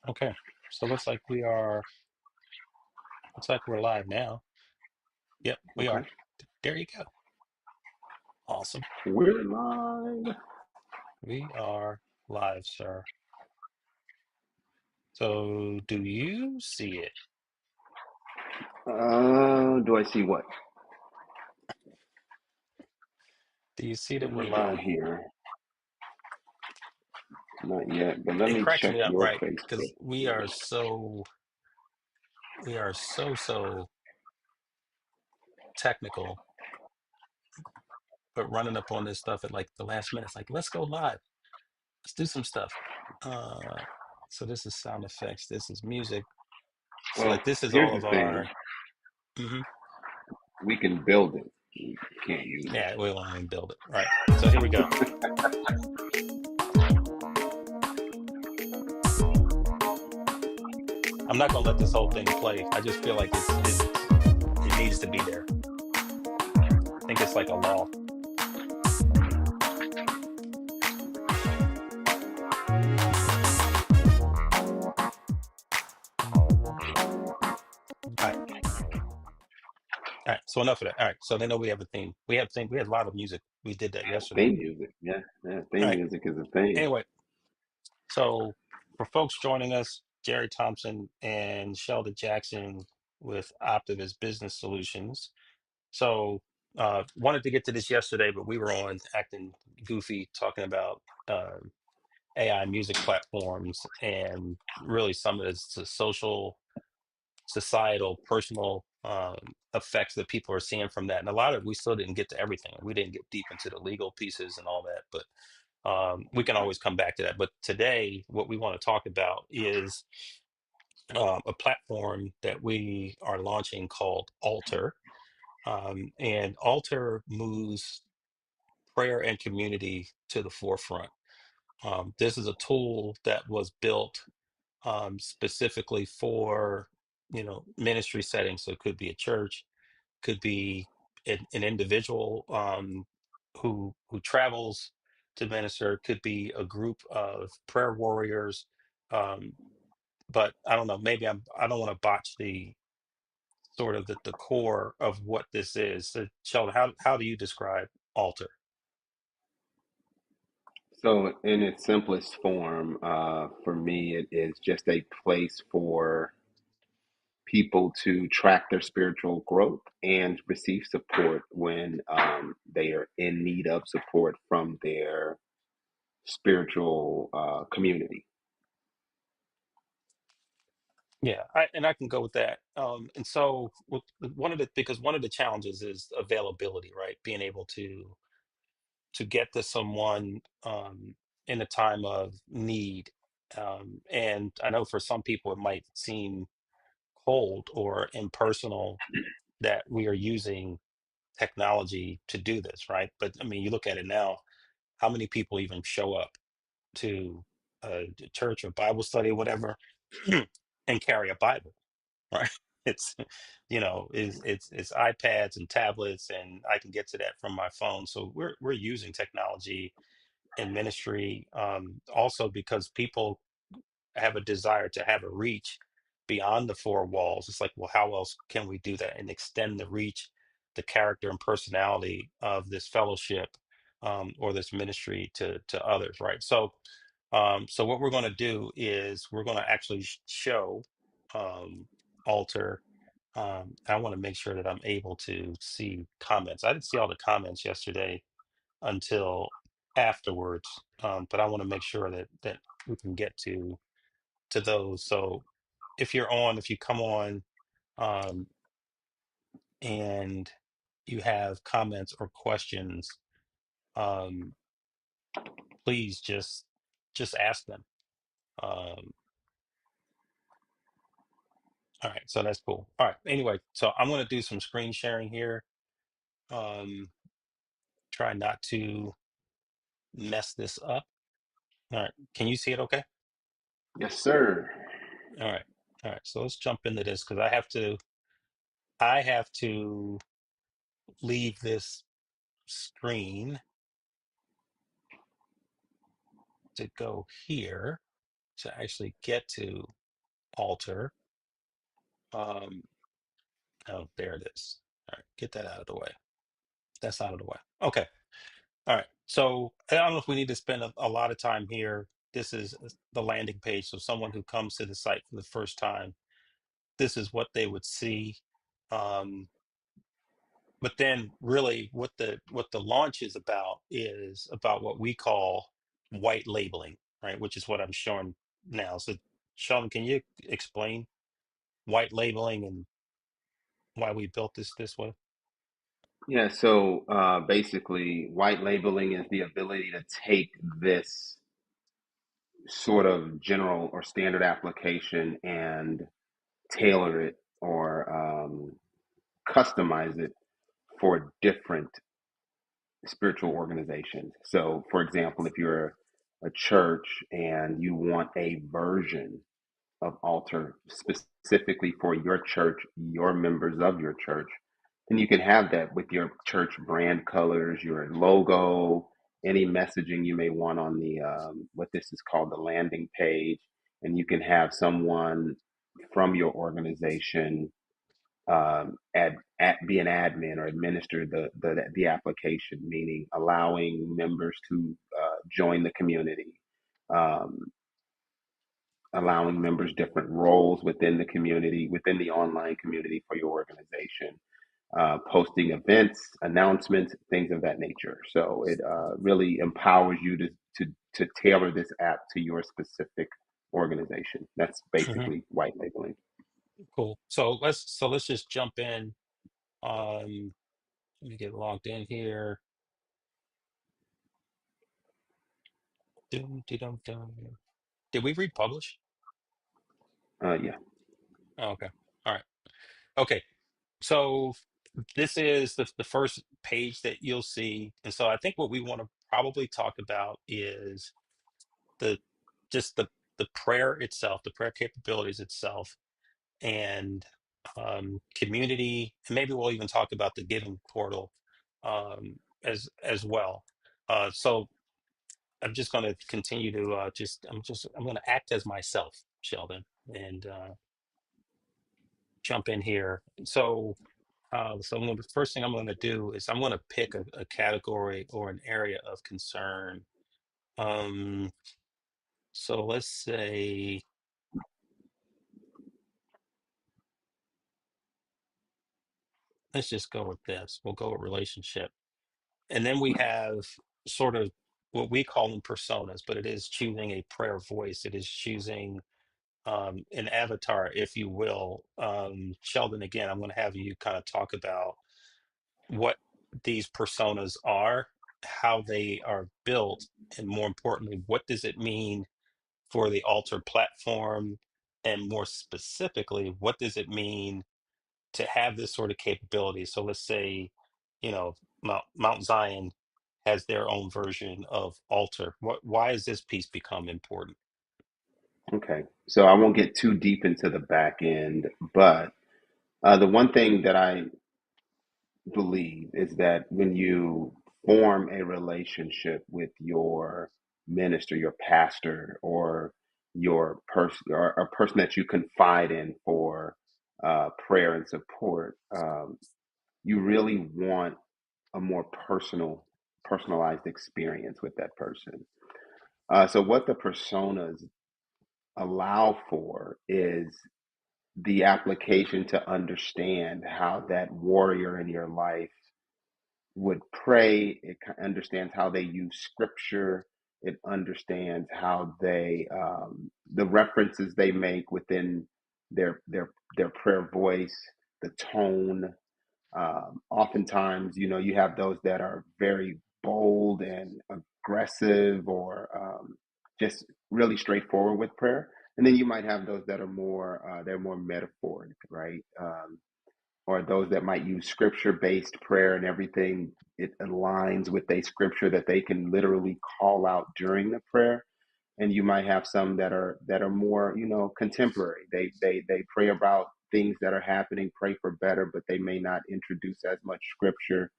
Okay, so looks like we're live now. Yep, we Okay. are. There you go. Awesome. We're live. We are live, sir. So do you see it? Do I see what? Do you see that Let we're me go live? here. Not yet, but let It me cracks check me up, your right? Facebook. Because we are so technical, but running up on this stuff at like the last minute. It's like, let's go live. Let's do some stuff. Uh, so this is sound effects. This is music. So Well, like this is here's all the of thing. our. Mhm. We can build it. We can't use it. Yeah, we won't even build it. Right. So here we go. I'm not gonna let this whole thing play. I just feel like it needs to be there. I think it's like a law. All right. All right. So enough of that. All right. So they know we have a theme. We had a lot of music. We did that yesterday. Theme music. Yeah, yeah. All Theme right. music is a thing. Anyway, so for folks joining us, Jerry Thompson and Sheldon Jackson with Optivis Business Solutions. So wanted to get to this yesterday, but we were on acting goofy talking about AI music platforms and really some of the social, societal, personal effects that people are seeing from that. And a lot of we still didn't get to everything. We didn't get deep into the legal pieces and all that, but we can always come back to that. But today, what we want to talk about is a platform that we are launching called Alter. And Alter moves prayer and community to the forefront. This is a tool that was built specifically for ministry settings. So it could be a church, could be an individual who travels to minister, could be a group of prayer warriors. Um, but I don't know. Maybe I don't want to botch the sort of the core of what this is. So, Sheldon, how do you describe altar? So, in its simplest form, for me, it is just a place for people to track their spiritual growth and receive support when they are in need of support from their spiritual community. Yeah, and I can go with that. And so because one of the challenges is availability, right? Being able to get to someone in a time of need. And I know for some people it might seem cold or impersonal that we are using technology to do this, right? But I mean, you look at it now, how many people even show up to a church or Bible study or whatever and carry a Bible, right? It's it's iPads and tablets, and I can get to that from my phone. So we're using technology in ministry, also because people have a desire to have a reach beyond the four walls. It's like, well, how else can we do that and extend the reach, the character and personality of this fellowship or this ministry to others, right? So what we're going to do is we're going to actually show altar. I want to make sure that I'm able to see comments. I didn't see all the comments yesterday until afterwards. But I want to make sure that we can get to those. So if you come on, um, and you have comments or questions, um, please just ask them. Um, all right, so that's cool. All right. Anyway, so I'm going to do some screen sharing here. Um, Try not to mess this up. All right. Can you see it? Okay. Yes, sir. All right. All right. So let's jump into this because I have to leave this screen to go here. to actually get to altar. Um, oh, there it is. All right, get that out of the way. That's out of the way. Okay. All right. So I don't know if we need to spend a lot of time here. This is the landing page. So someone who comes to the site for the first time, this is what they would see. Um, but then really what the launch is about what we call white labeling, right? Which is what I'm showing now. So Sean, can you explain white labeling and why we built this way? Yeah, so basically, white labeling is the ability to take this sort of general or standard application and tailor it or customize it for different spiritual organizations. So, for example, if you're a church and you want a version of altar specifically for your church, your members of your church, then you can have that with your church brand colors, your logo, any messaging you may want on the what this is called the landing page, and you can have someone from your organization be an admin or administer the application, meaning allowing members to join the community, um, allowing members different roles within the community, within the online community for your organization, posting events, announcements, things of that nature. So it really empowers you to tailor this app to your specific organization. That's Mhm. basically white labeling. Cool. So let's just jump in. Let me get logged in here. Dum, dum, dum. Did we republish? Yeah. Oh, okay. All right. Okay. So this is the first page that you'll see. And so I think what we want to probably talk about is the just the prayer itself, the prayer capabilities itself, and community. And maybe we'll even talk about the giving portal as well. So I'm just going to continue to I'm going to act as myself, Sheldon, and jump in here. The first thing I'm going to do is I'm going to pick a category or an area of concern. Um, so let's say, let's just go with this. We'll go with relationship. And then we have sort of what we call them personas, but it is choosing a prayer voice. It is choosing an avatar, if you will. Sheldon, again, I'm going to have you kind of talk about what these personas are, how they are built, and more importantly, what does it mean for the altar platform? And more specifically, what does it mean to have this sort of capability? So let's say, Mount Zion has their own version of altar. Why has this piece become important? Okay. So I won't get too deep into the back end, but the one thing that I believe is that when you form a relationship with your minister, your pastor, or your person, or a person that you confide in for prayer and support, you really want a more personalized experience with that person. So what the personas allow for is the application to understand how that warrior in your life would pray. It understands how they use scripture. It understands how they the references they make within their prayer voice, the tone. Oftentimes, you have those that are very bold and aggressive, or just really straightforward with prayer, and then you might have those that are more metaphoric, right? Or those that might use scripture based prayer, and everything it aligns with a scripture that they can literally call out during the prayer. And you might have some that are more, contemporary. They pray about things that are happening, pray for better, but they may not introduce as much scripture.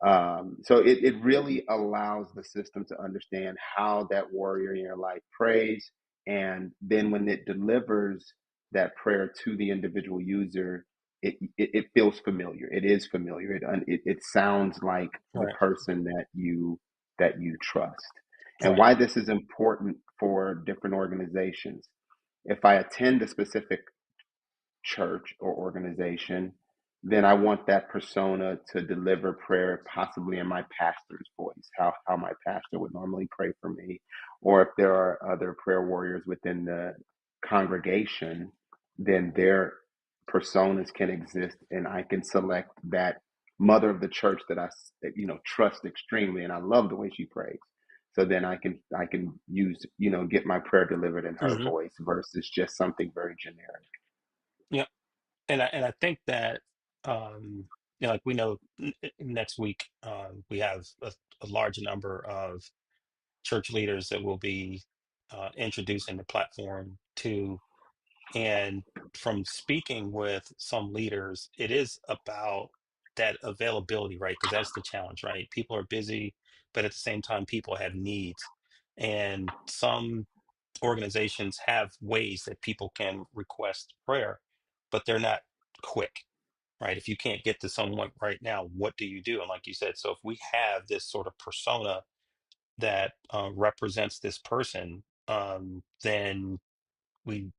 So it really allows the system to understand how that warrior in your life prays, And then when it delivers that prayer to the individual user, it feels familiar. It is familiar. It sounds like the Right. person that you trust. And Right. why this is important for different organizations. If I attend a specific church or organization, then I want that persona to deliver prayer possibly in my pastor's voice, how my pastor would normally pray for me. Or if there are other prayer warriors within the congregation, then their personas can exist and I can select that mother of the church that trust extremely and I love the way she prays. So then I can use, get my prayer delivered in her Hmm. voice versus just something very generic. Yeah. And I think that like we know next week we have a large number of church leaders that will be introducing the platform to. And from speaking with some leaders, it is about that availability, right? Because that's the challenge, right? People are busy, but at the same time, people have needs. And some organizations have ways that people can request prayer, but they're not quick, right? If you can't get to someone right now, what do you do? And like you said, so if we have this sort of persona that represents this person, then we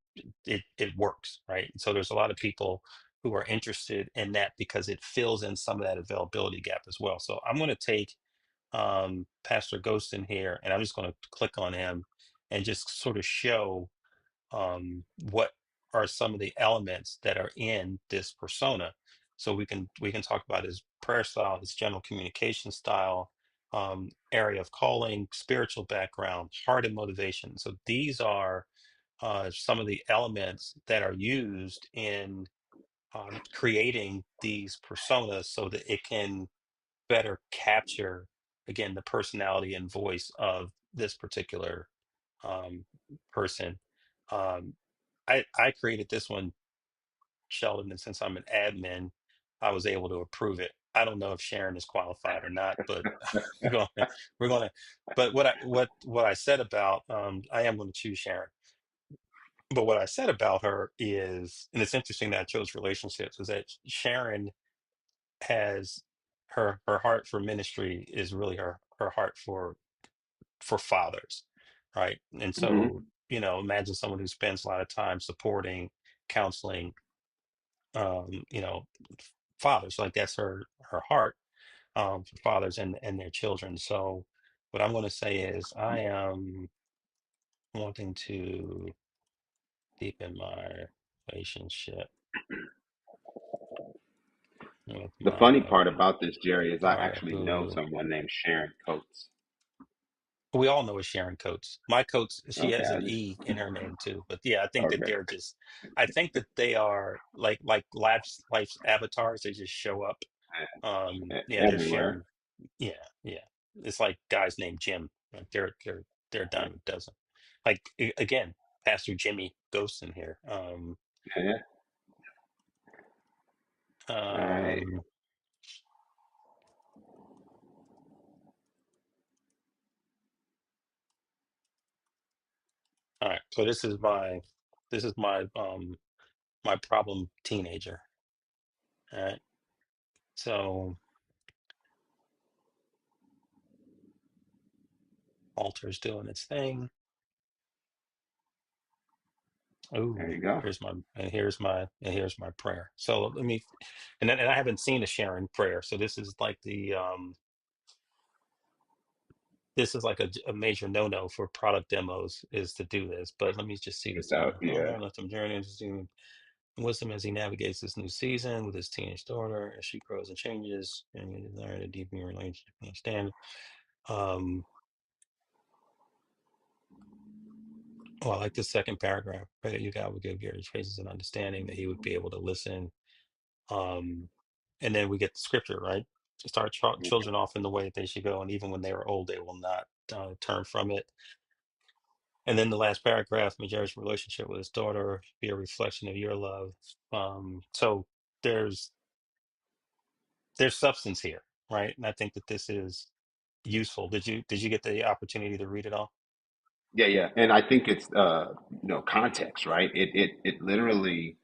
it works, right? So there's a lot of people who are interested in that because it fills in some of that availability gap as well. So I'm going to take Pastor Ghost in here, and I'm just going to click on him and just sort of show what are some of the elements that are in this persona. So we can talk about his prayer style, his general communication style, area of calling, spiritual background, heart and motivation. So these are some of the elements that are used in creating these personas so that it can better capture, again, the personality and voice of this particular um, person. Um, I created this one, Sheldon, and since I'm an admin, I was able to approve it. I don't know if Sharon is qualified or not, but we're going to, we're going to, but what I said about, I am going to choose Sharon. But what I said about her is, and it's interesting that I chose relationships, is that Sharon has her heart for ministry is really her heart for fathers, right? And so, Hmm. imagine someone who spends a lot of time supporting, counseling, fathers. Like that's her heart for fathers and their children. So, what I'm going to say is, I am wanting to deepen my relationship with The funny my part about this, Jerry, is I daughter, actually know who someone named Sharon Coates. we all know is Sharon Coates. My Coates, she Okay, has an E in her name too. But yeah, I think that okay, they're just, I think that they are like life's avatars. They just show up. Yeah, there's everywhere. Sharon. Yeah, yeah. It's like guys named Jim. Like they're done with dozen. Like again, Pastor Jimmy Ghost in here. Yeah. All right. Um, all right. So this is my problem teenager. All right. So Altar's doing its thing. There Oh, you go. here's my prayer. So let me, and I haven't seen a Sharon prayer. So this is like a major no-no for product demos is to do this. But let me just see this Without, one. yeah. Father, let them journey into wisdom as he navigates this new season with his teenage daughter as she grows and changes, and you desire to deepen your relationship and understand. Um, well, I like the second paragraph. Pray that you God would give Gary traces and understanding that he would be able to listen. Um, and then we get the scripture, right? To start children off in the way that they should go, and even when they are old, they will not turn from it. And then the last paragraph, Major's relationship with his daughter be a reflection of your love. So there's there's substance here, right? And I think that this is useful. Did you get the opportunity to read it all? Yeah, yeah, and I think it's context, right? It literally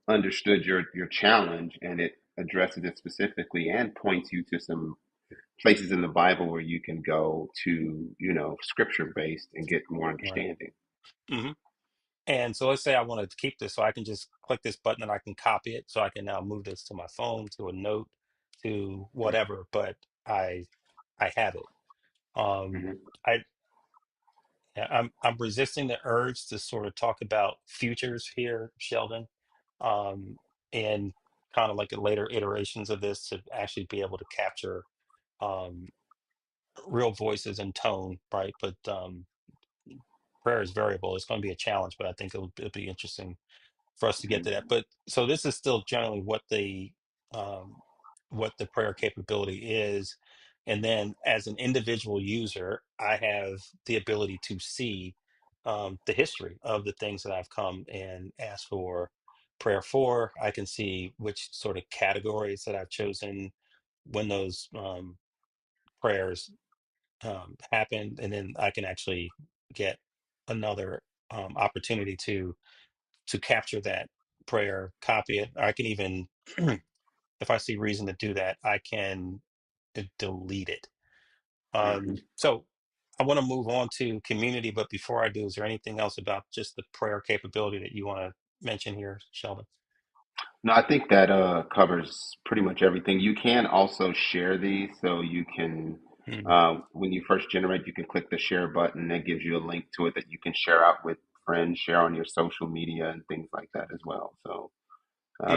understood your challenge, and it addresses it specifically and points you to some places in the Bible where you can go to, scripture based and get more Right. understanding. Hmm. And so let's say I wanted to keep this, so I can just click this button and I can copy it. So I can now move this to my phone, to a note, to whatever, but I I have it. Um, Hmm. I yeah, I'm resisting the urge to sort of talk about futures here, Sheldon, and kind of like the later iterations of this to actually be able to capture um, real voices and tone, right? But prayer is variable. It's going to be a challenge, but I think it'll be interesting for us to get to that. But so this is still generally um, what the prayer capability is, and then as an individual user, I have the ability to see the history of the things that I've come and asked for prayer for. I can see which sort of categories that I've chosen when those prayers happened, and then I can actually get another opportunity to capture that prayer, copy it. I can even, if I see reason to do that, I can delete it. Hmm. So I want to move on to community, but before I do, is there anything else about just the prayer capability that you want to mention here, Sheldon? No, I think that covers pretty much everything. You can also share these, so you can, Mm, when you first generate, you can click the share button. That gives you a link to it that you can share out with friends, share on your social media, and things like that as well. So,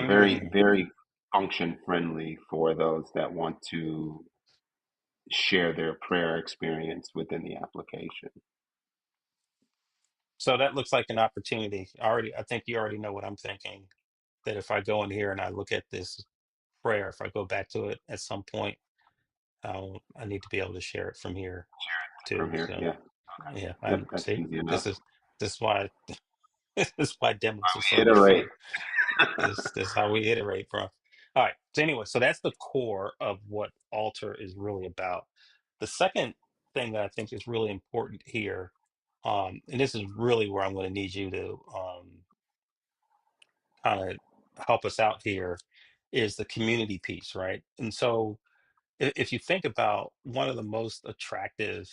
very, mm. very function friendly for those that want to share their prayer experience within the application. So that looks like an opportunity. Already, I think you already know what I'm thinking. That if I go in here and I look at this prayer, if I go back to it at some point, I need to be able to share it from here From too. here, So yeah. yeah, Yep, I'm that's see. easy enough. This is why this is why demos are so much Iterate. fun. This is how we iterate, bro. All right. So anyway, so that's the core of what Alter is really about. The second thing that I think is really important here, and this is really where I'm going to need you to kind of help us out here, is the community piece, right? And so if you think about one of the most attractive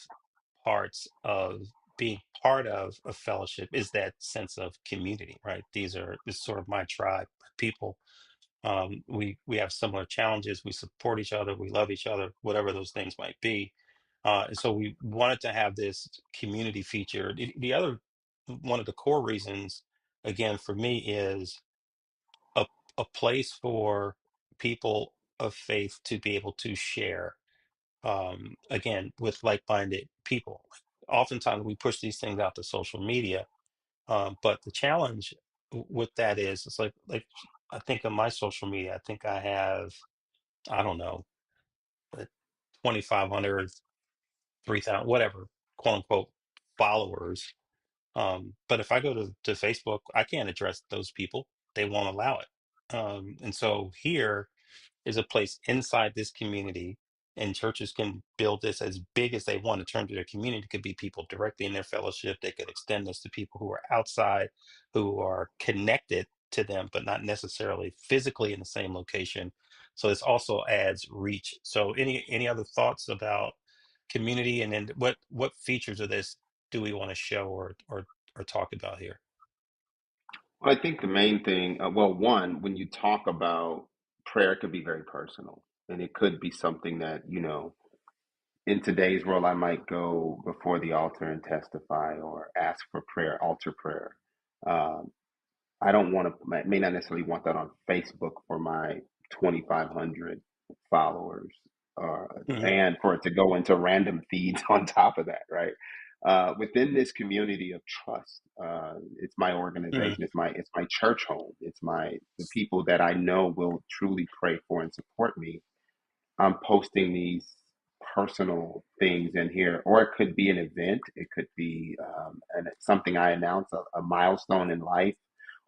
parts of being part of a fellowship is that sense of community, right? This is sort of my tribe, my people. We have similar challenges. We support each other. We love each other, whatever those things might be. And so we wanted to have this community feature. The other one of the core reasons, again, for me, is a a place for people of faith to be able to share again with like-minded people. Oftentimes we push these things out to social media, but the challenge with that is it's like I think on my social media, I think I have, I don't know, uh, 2,500, 3,000, whatever, quote unquote, followers. But if I go to Facebook, I can't address those people. They won't allow it. And so here is a place inside this community, and churches can build this as big as they want in terms of their community. It could be people directly in their fellowship. They could extend this to people who are outside, who are connected to them, but not necessarily physically in the same location. So this also adds reach. So any other thoughts about community, and then what features of this do we want to show or talk about here? Well, I think the main thing, well, one, when you talk about prayer, it could be very personal. And it could be something that, in today's world, I might go before the altar and testify or ask for prayer, altar prayer. Um, I don't want to, may not necessarily want that on Facebook for my 2,500 followers, Hmm. and for it to go into random feeds on top of that, right? Within this community of trust, it's my Hmm. organization, it's my church home, it's the people that I know will truly pray for and support me. I'm posting these personal things in here, or it could be an event. It could be something I announce, a milestone in life,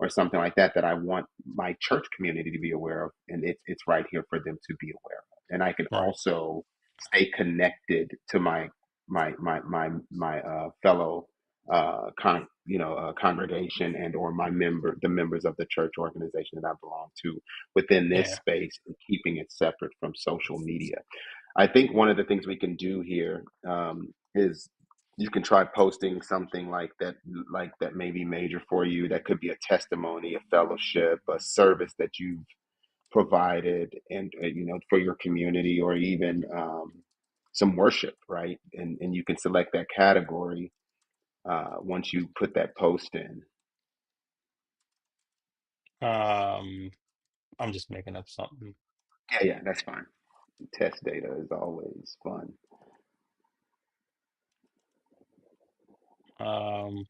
or something like that that I want my church community to be aware of, and it's right here for them to be aware of. And I can Right. also stay connected to my fellow congregation and or the members of the church organization that I belong to within this Yeah. space, and keeping it separate from social media. I think one of the things we can do here is you can try posting something like that may be major for you. That could be a testimony, a fellowship, a service that you've provided, and for your community, or even some worship, right? And you can select that category once you put that post in. Um, I'm just making up something. Yeah, yeah, that's fine. Test data is always fun. Um,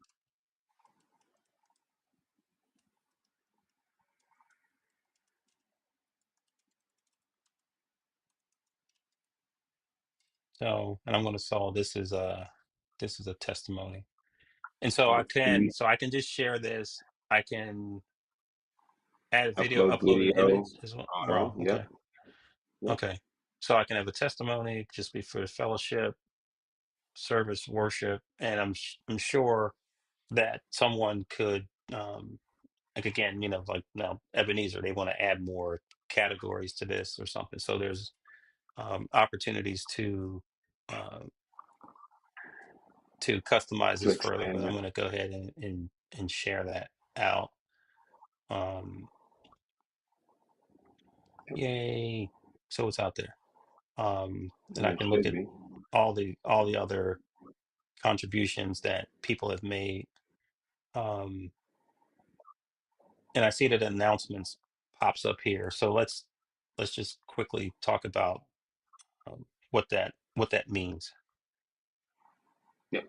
so, and I'm going to solve this is a testimony. And so Can you I can just share this. I can add a video, upload upload an video, image as well. auto? Wow. Yep, Okay. yep. Okay. So I can have a testimony, just be for fellowship, service, worship, and I'm sure that someone could, like again, like now Ebenezer, they want to add more categories to this or something. So there's opportunities uh, to customize To this further, expand but I'm it. going to go ahead and share that out. Um, Yep, Yay! So it's out there. And I it can look should at be. all the other contributions that people have made. Um, and I see that announcements pops up here. So let's just quickly talk about what that means. Yep.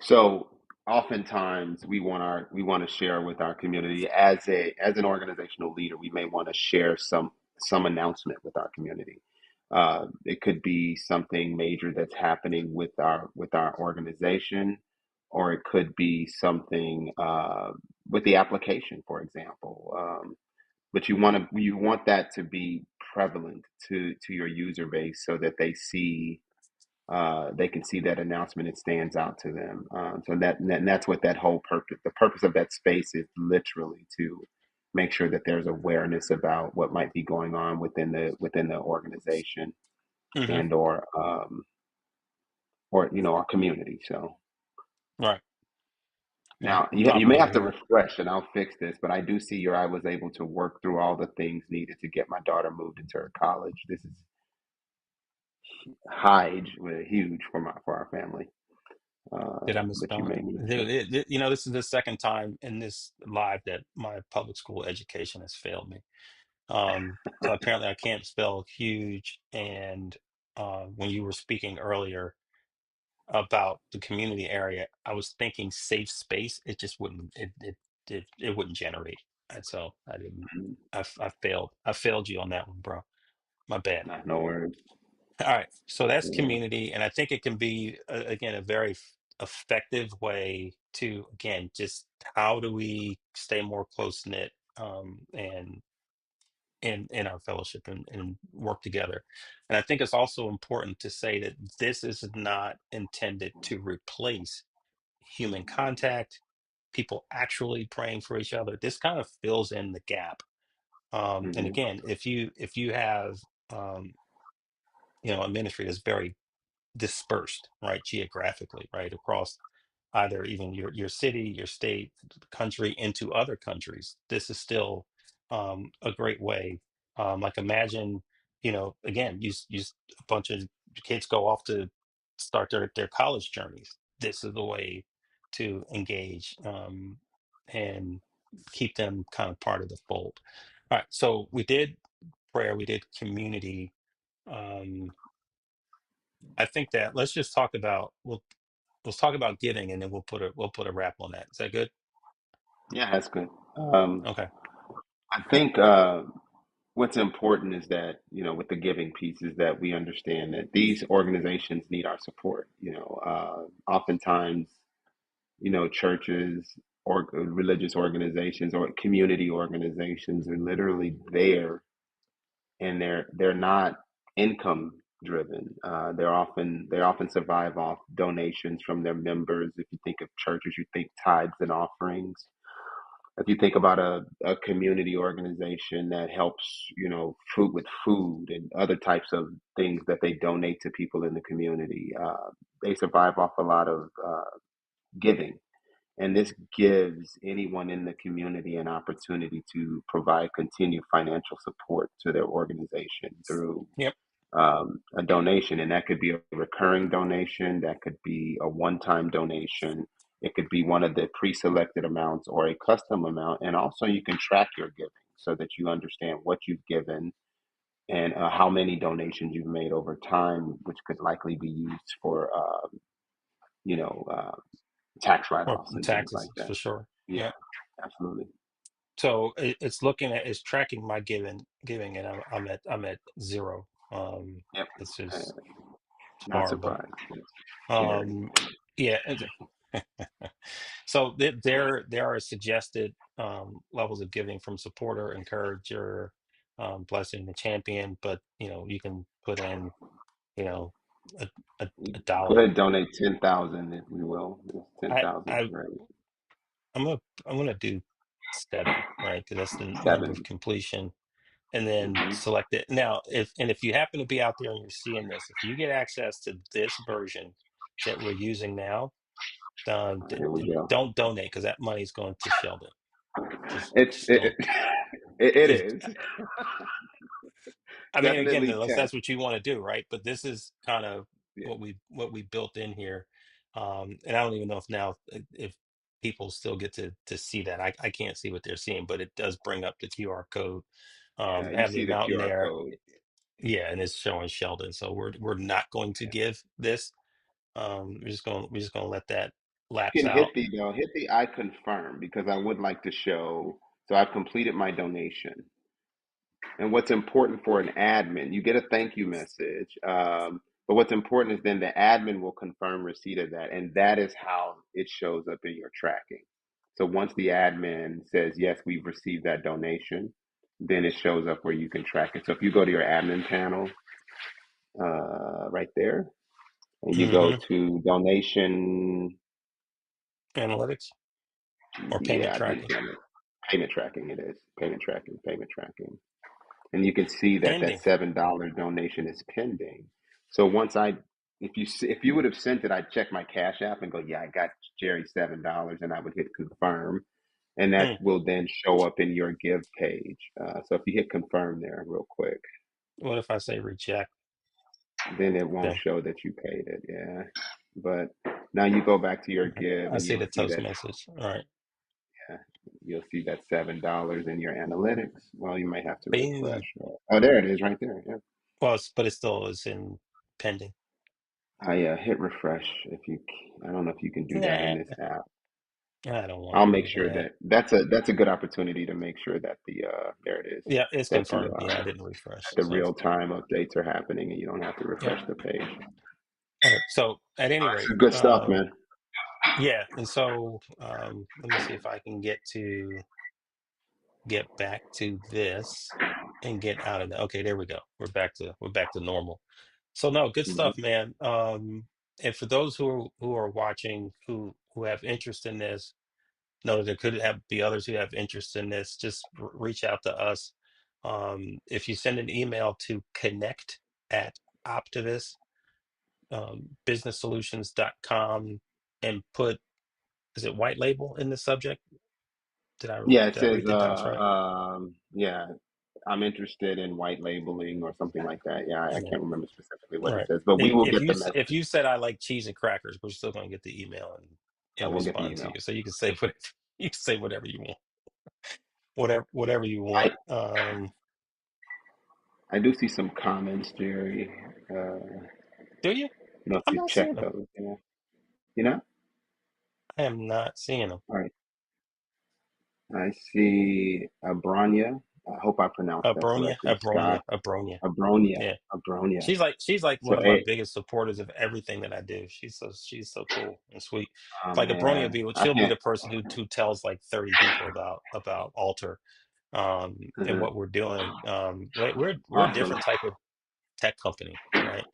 So oftentimes we want to share with our community as an organizational leader. We may want to share some announcement with our community. It could be something major that's happening with our organization, or it could be something with the application, for example. But you want that to be prevalent to your user base, so that they can see that announcement. It stands out to them. So and that's what that whole purpose, the purpose of that space, is literally to make sure that there's awareness about what might be going on within the organization, Hmm. and or our community. So Right. Yeah. now I'm you popping may over have to here. refresh, and I'll fix this. But I do see I was able to work through all the things needed to get my daughter moved into her college. This is huge for our family. Did I But you misspell it? may need to. This is the second time in this live that my public school education has failed me. So apparently I can't spell huge. And when you were speaking earlier about the community area, I was thinking safe space. It just wouldn't. It wouldn't generate. And so I didn't. I failed. I failed you on that one, bro. My bad. No worries. All right. So that's Yeah. community, and I think it can be again a very effective way to again just how do we stay more close knit and in our fellowship and work together. And I think it's also important to say that this is not intended to replace human contact, people actually praying for each other. This kind of fills in the gap. And Hmm. again, if you have a ministry that's very dispersed, right, geographically, right, across either even your city, your state, the country, into other countries. This is still a great way. Like imagine, again, a bunch of kids go off to start their college journeys. This is the way to engage and keep them kind of part of the fold. All right, so we did prayer, we did community. Um, I think that let's just talk about let's talk about giving, and then we'll put a wrap on that. Is that good? Yeah, that's good. Okay. I think what's important is that, with the giving piece, is that we understand that these organizations need our support. Oftentimes, churches or religious organizations or community organizations are literally there, and they're not income. driven. They often survive off donations from their members. If you think of churches, you think tithes and offerings. If you think about a community organization that helps, food with food and other types of things that they donate to people in the community, they survive off a lot of giving. And this gives anyone in the community an opportunity to provide continued financial support to their organization through Yep. a donation. And that could be a recurring donation, that could be a one time donation, it could be one of the pre selected amounts or a custom amount. And also, you can track your giving so that you understand what you've given and how many donations you've made over time, which could likely be used for, you know, uh, tax write Or offs and things taxes like that. for sure. Yeah, Yep. absolutely. So it's tracking my giving, and I'm at zero. Yep. It's Uh, just Not horrible. surprised. It's scary. Um, yeah. So there are suggested levels of giving from supporter, encourager, blessing, the champion, but you can put in you know a a Go ahead dollar. and donate 10,000 if we will. Ten I thousand is I great. I'm gonna do 7, right? Because that's the number of 7. completion, and then Hmm. select it. Now, if you happen to be out there and you're seeing this, if you get access to this version that we're using now, Here we go. don't donate because that money's going to Sheldon. It's Just it, don't. it If is I mean, again, definitely unless 10. that's what you want to do, right? But this is kind of Yeah, what we built in here, and I don't even know if now if people still get to see that. I can't see what they're seeing, but it does bring up the QR code. yeah. I You have the see the amount in QR there, code. yeah, and it's showing Sheldon. So we're not going to Yeah. give this. We're just gonna let that You lapse can out. hit the I confirm because I would like to show. So I've completed my donation. And what's important for an admin, you get a thank you message. But what's important is then the admin will confirm receipt of that. And that is how it shows up in your tracking. So once the admin says, yes, we've received that donation, then it shows up where you can track it. So if you go to your admin panel right there, and you go Hmm. to donation, Analytics or payment yeah, I think tracking payment tracking it is. Payment tracking, payment tracking. And you can see that that pending. $7 donation is pending. So if you would have sent it, I'd check my Cash App and go, yeah, I got Jerry $7, and I would hit confirm, and that Hmm. will then show up in your give page. So if you hit confirm there real quick, What if I say reject? then it won't Then show that you paid it. Yeah, but now you go back to your give I and see you'll the see toast that. message. All right. Yeah, you'll see that $7 in your analytics. Well, you might have to Bing. refresh. Oh, there it is, right there. Yeah. Well, but it still is in pending. I hit refresh I don't know if you can do that in Nah, this app. I don't want I'll to make do sure that. that that's a good opportunity to make sure that there it is, Yeah, it's that confirmed. Yeah, I didn't refresh. the So real time updates are happening and you don't have to yep. refresh the page. All right. So at any rate, Some good stuff, man. yeah. And so let me see if I can get back to this and get out of that. Okay, there we go. We're back to normal. So no, good Mhm. stuff, man. And for those who are watching who have interest in this, know that there could be others who have interest in this. Just reach out to us. If you send an email to connect at Optivis businesssolutions.com and put, is it white label in the subject? Did I Yeah, it did I says read the docs right? yeah, I'm interested in white labeling or something like that. Yeah, I Yeah. can't remember specifically All what it right. says, but we And will if get the if message. you said I like cheese and crackers, we're still going to get the email I and will get the respond to email. you. So you can say what you can say whatever you want, whatever you I want. I do see some comments, Jerry. Do you? Know if I'm you not seeing check them. those. Yeah, you know. I am not seeing them. All right. I see Abrania. I hope I pronounced that Abronia, correctly. Abronia, Scott. Abronia. Abronia. Yeah. Abronia. She's like So, one of my biggest supporters of everything that I do. She's so cool and sweet. oh Like Abronia man, I she'll be can't. the person who tells like 30 people about Alter and Mhm. what we're doing. We're a Awesome. different type of. tech company, right?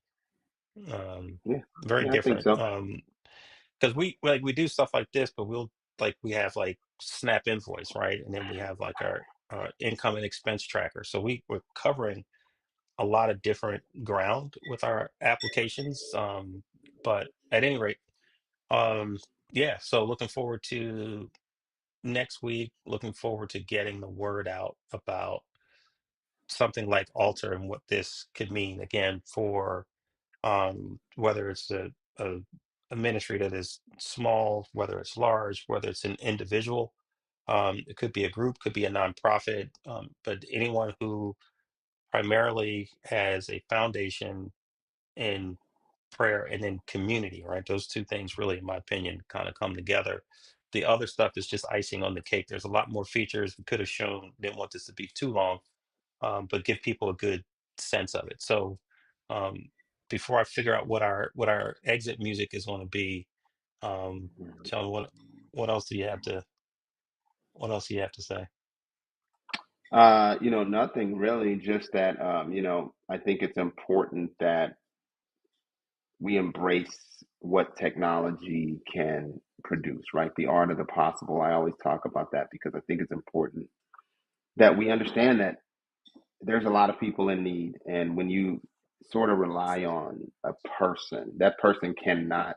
Um, Yeah, Very yeah, I think different. so. Because we do stuff like this, but we have like Snap Invoice, right? And then we have like our income and expense tracker. So we're covering a lot of different ground with our applications. But at any rate, um, yeah. So looking forward to next week. Looking forward to getting the word out about something like Alter and what this could mean again for whether it's a a ministry that is small, whether it's large, whether it's an individual. It could be a group, could be a nonprofit, but anyone who primarily has a foundation in prayer and in community, right? Those two things really, in my opinion, kind of come together. The other stuff is just icing on the cake. There's a lot more features we could have shown. Didn't want this to be too long, but give people a good sense of it. So um, before I figure out what our exit music is going to be, tell me what else do you have to what else do you have to say? Nothing really, just that, I think it's important that we embrace what technology can produce, right? The art of the possible. I always talk about that because I think it's important that we understand that there's a lot of people in need. And when you sort of rely on a person, that person cannot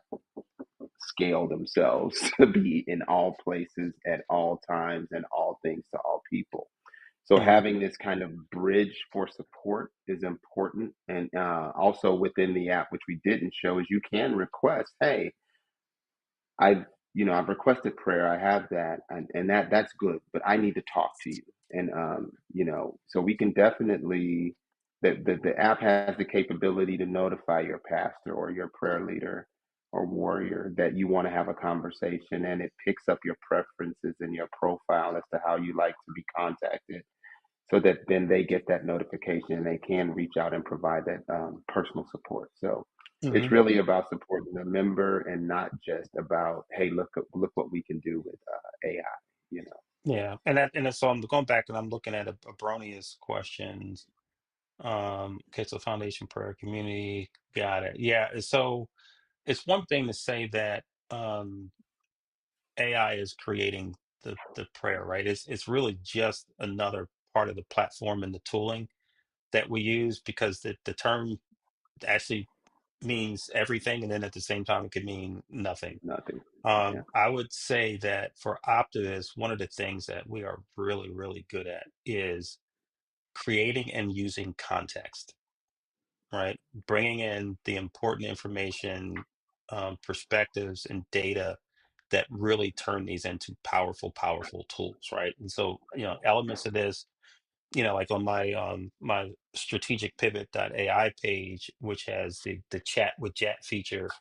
scale themselves to be in all places at all times and all things to all people. So Hmm. having this kind of bridge for support is important. And also within the app, which we didn't show, is you can request, hey, I've I've requested prayer. I have that, and that's good. But I need to talk to you, and so we can definitely the app has the capability to notify your pastor or your prayer leader or warrior that you want to have a conversation, and it picks up your preferences and your profile as to how you like to be contacted so that then they get that notification and they can reach out and provide that personal support. So it's Hmm. really about supporting the member and not just about, hey, look what we can do with AI. You know, Yeah, and so I'm going back and I'm looking at a Bronius questions. Okay, so foundation prayer community, got it. Yeah, so it's one thing to say that AI is creating the prayer, right? It's really just another part of the platform and the tooling that we use because the term actually means everything, and then at the same time it could mean nothing. nothing. Yeah, I would say that for Optimus, one of the things that we are really, really good at is creating and using context, right? Bringing in the important information, perspectives, and data that really turn these into powerful, powerful tools, right? And so, elements of this, like on my strategic pivot.ai page, which has the chat with Jet feature,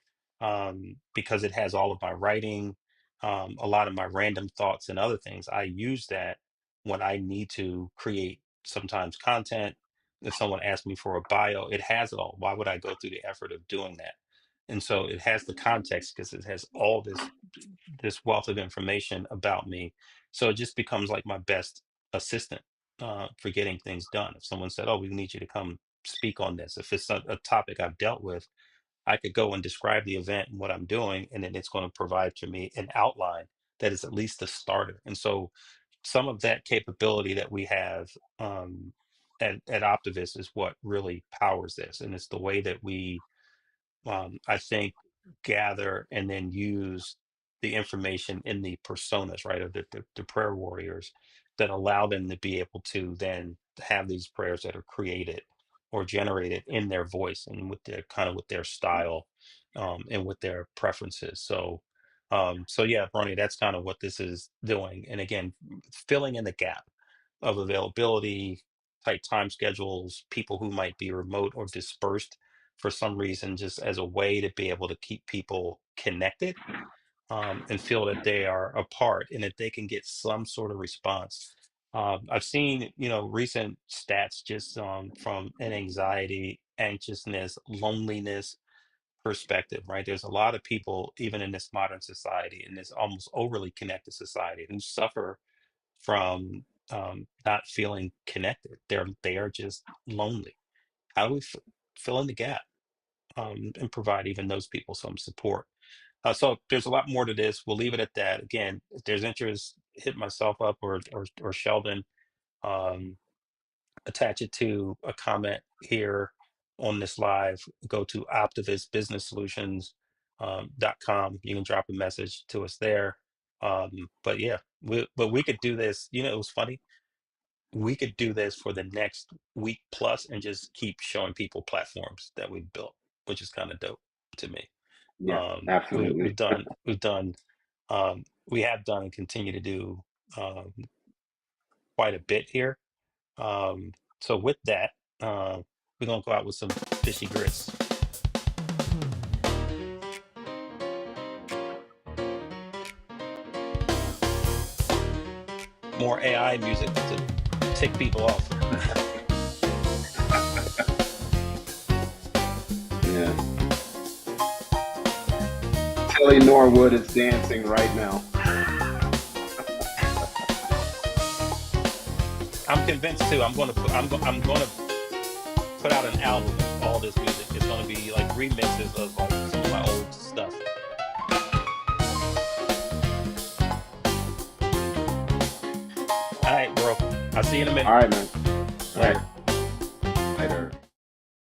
because it has all of my writing, a lot of my random thoughts and other things. I use that when I need to create sometimes content. If someone asks me for a bio, it has it all. Why would I go through the effort of doing that? And so it has the context because it has all this wealth of information about me. So it just becomes like my best assistant for getting things done. If someone said, "Oh, we need you to come speak on this," if it's a topic I've dealt with, I could go and describe the event and what I'm doing, and then it's going to provide to me an outline that is at least a starter. And so some of that capability that we have at Optivis is what really powers this, and it's the way that we I think, gather and then use the information in the personas, right, of the prayer warriors that allow them to be able to then have these prayers that are created or generated in their voice and with their kind of with their style and with their preferences. So yeah, Bernie, that's kind of what this is doing. And again, filling in the gap of availability, tight time schedules, people who might be remote or dispersed for some reason, just as a way to be able to keep people connected and feel that they are a part and that they can get some sort of response. I've seen, recent stats just from an anxiety, anxiousness, loneliness perspective, right? There's a lot of people, even in this modern society, in this almost overly connected society, who suffer from not feeling connected. They are just lonely. How do we? fill in the gap, and provide even those people some support. So there's a lot more to this. We'll leave it at that. Again, if there's interest, hit myself up or Sheldon. Um, Attach it to a comment here on this live. Go to Optivis Business Solutions .com. You can drop a message to us there. But yeah, we could do this. You know, it was funny. We could do this for the next week plus and just keep showing people platforms that we've built, which is kind of dope to me. Yeah, absolutely. We have done and continue to do um, quite a bit here. Um, so with that, we're gonna go out with some fishy grits. More AI music to tick people off. Yeah. Kelly Norwood is dancing right now. I'm convinced too. I'm gonna put out an album of all this music. It's gonna be like remixes of like some of my old stuff. All right, bro. I'll see you in a All minute. right, man. All right. Later.